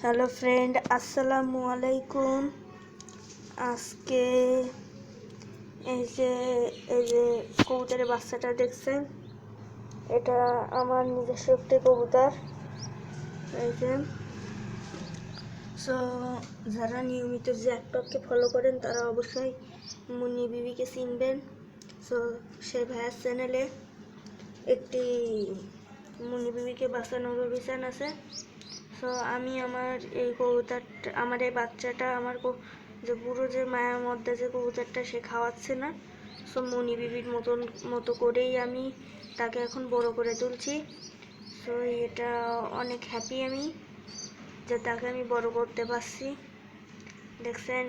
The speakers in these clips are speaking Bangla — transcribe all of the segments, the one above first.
হ্যালো ফ্রেন্ড, আসসালামু আলাইকুম। আজকে এই যে কবুতরের বাচ্চাটা দেখছেন, এটা আমার নিজস্ব একটি কবুতর। এই যে যারা নিয়মিত জ্যাকটককে ফলো করেন তারা অবশ্যই মুন্নি বিবিকে চিনবেন। সেই ভাইয়ার চ্যানেলে একটি মুন্নি বিবিকে বাঁচানোর অভিযান আছে। আমি আমার এই কবুতরটা, আমার এই বাচ্চাটা, আমার যে বুড়ো যে মায়ের মধ্যে যে কবুতরটা, সে খাওয়াচ্ছে না। মনি বিবির মতো করেই আমি তাকে এখন বড় করে তুলছি। এটা অনেক হ্যাপি আমি যে তাকে আমি বড় করতে পারছি। দেখছেন,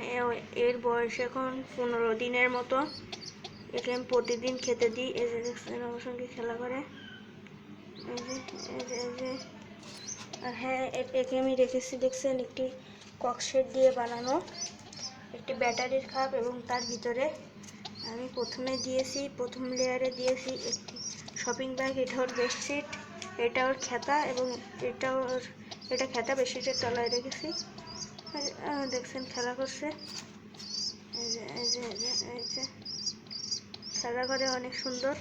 এর বয়স এখন 15 দিনের মতো। একে আমি প্রতিদিন খেতে দিই। এই যে দেখছেন, আমার সঙ্গে খেলা করে। এই যে আর হ্যাঁ, একে আমি রেখেছি, দেখছেন, একটি ককশেড দিয়ে বানানো একটি ব্যাটারির খাপ, এবং তার ভিতরে আমি প্রথম লেয়ারে দিয়েছি একটি শপিং ব্যাগ। এটা ওর বেডশিট, এটা ওর খেতা, এবং এটা খেতা বেডশিটের তলায় রেখেছি। দেখছেন খেলা করছে, এই যে এই যে এই যে খেলা করে অনেক সুন্দর।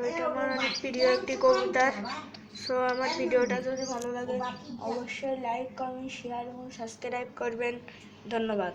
এটা আমার অনেক প্রিয় একটি কবুতর। আমার ভিডিওটা যদি ভালো লাগে অবশ্যই লাইক, কমেন্ট, শেয়ার এবং সাবস্ক্রাইব করবেন। ধন্যবাদ।